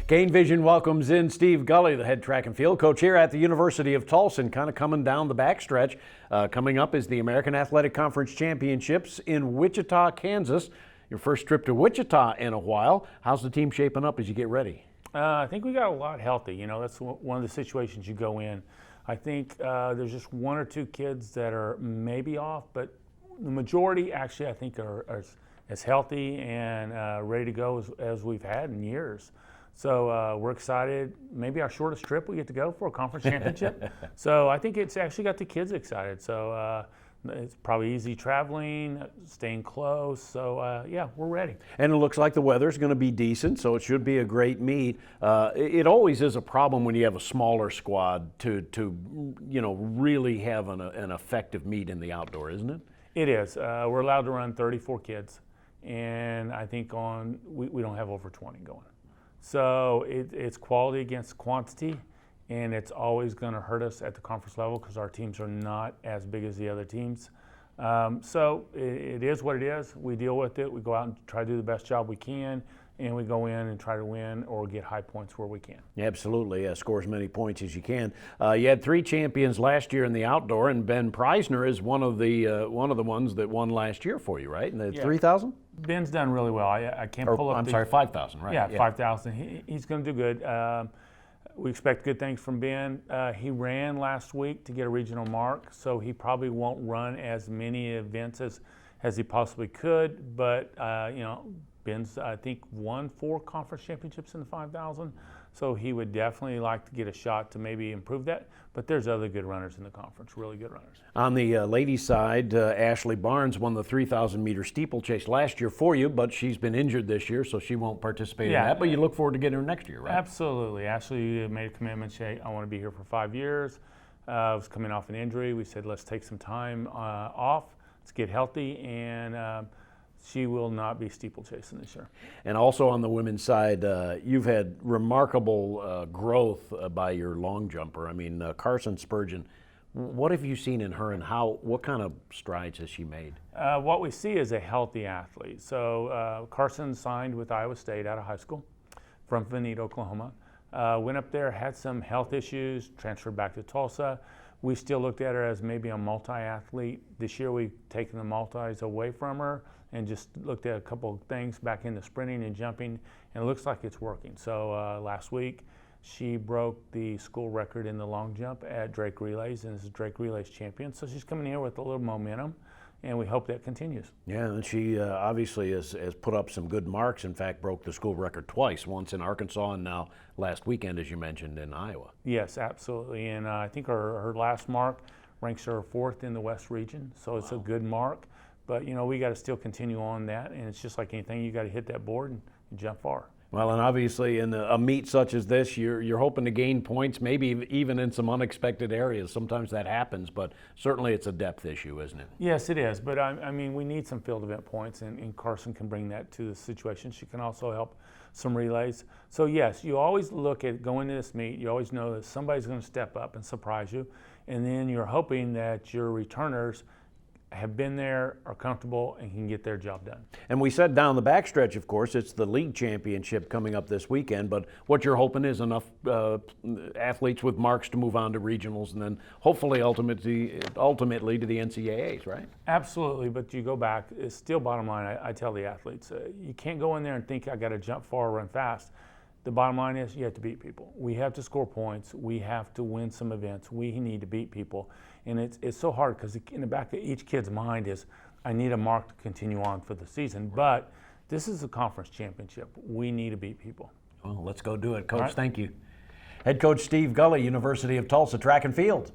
Gain Vision welcomes in Steve Gully, the head track and field coach here at the University of Tulsa, and kind of coming down the backstretch. Coming up is the American Athletic Conference Championships in Wichita, Kansas. Your first trip to Wichita in a while. How's the team shaping up as you get ready? I think we got a lot healthy. You know, that's one of the situations you go in. I think there's just one or two kids that are maybe off, but the majority actually I think are as healthy and ready to go as we've had in years. So we're excited. Maybe our shortest trip we get to go for a conference championship. So I think it's actually got the kids excited. So it's probably easy traveling, staying close. So yeah, we're ready. And it looks like the weather's going to be decent, so it should be a great meet. It always is a problem when you have a smaller squad to really have an effective meet in the outdoor, isn't it? It is. We're allowed to run 34 kids, and I think we don't have over 20 going. So it's quality against quantity, and it's always going to hurt us at the conference level because our teams are not as big as the other teams. So it is what it is. We deal with it. We go out and try to do the best job we can, and we go in and try to win or get high points where we can. Absolutely. Score as many points as you can. You had three champions last year in the outdoor, and Ben Preisner is one of the ones that won last year for you, right? In the 3,000? Ben's done really well. I can't pull up. 5,000, right? Yeah, 5,000. He's going to do good. We expect good things from Ben. He ran last week to get a regional mark, so he probably won't run as many events as he possibly could. But Ben's I think won 4 conference championships in the 5,000, so he would definitely like to get a shot to maybe improve that. But there's other good runners in the conference, really good runners. On the ladies' side, Ashley Barnes won the 3,000-meter steeplechase last year for you, but she's been injured this year, so she won't participate in that. But you look forward to getting her next year, right? Absolutely. Ashley made a commitment. She said, I want to be here for 5 years. I was coming off an injury. We said, let's take some time off. Let's get healthy, and she will not be steeplechasing this year. And also on the women's side, you've had remarkable growth by your long jumper. I mean, Carson Spurgeon, what have you seen in her, and what kind of strides has she made? What we see is a healthy athlete. So Carson signed with Iowa State out of high school from Vinita, Oklahoma. Went up there, had some health issues, transferred back to Tulsa. We still looked at her as maybe a multi-athlete. This year we've taken the multis away from her and just looked at a couple of things back into sprinting and jumping, and it looks like it's working. So last week she broke the school record in the long jump at Drake Relays, and is Drake Relays champion. So she's coming here with a little momentum, and we hope that continues. Yeah, and she obviously has put up some good marks. In fact, broke the school record twice, once in Arkansas and now last weekend, as you mentioned, in Iowa. Yes, absolutely. And I think her last mark ranks her 4th in the West region, so it's a good mark. But, we got to still continue on that, and it's just like anything, you got to hit that board and jump far. Well, and obviously in a meet such as this, you're hoping to gain points, maybe even in some unexpected areas. Sometimes that happens, but certainly it's a depth issue, isn't it? Yes, it is. But I mean, we need some field event points, and Carson can bring that to the situation. She can also help some relays. So yes, you always look at going to this meet, you always know that somebody's going to step up and surprise you, and then you're hoping that your returners have been there, are comfortable, and can get their job done. And we said down the backstretch, of course, it's the league championship coming up this weekend, but what you're hoping is enough athletes with marks to move on to regionals and then hopefully ultimately to the NCAAs, right? Absolutely, but you go back, it's still bottom line, I tell the athletes, you can't go in there and think I got to jump far or run fast. The bottom line is you have to beat people. We have to score points. We have to win some events. We need to beat people. And it's so hard because in the back of each kid's mind is, I need a mark to continue on for the season. But this is a conference championship. We need to beat people. Well, let's go do it. Coach, Thank you. Head coach Steve Gully, University of Tulsa Track and Field.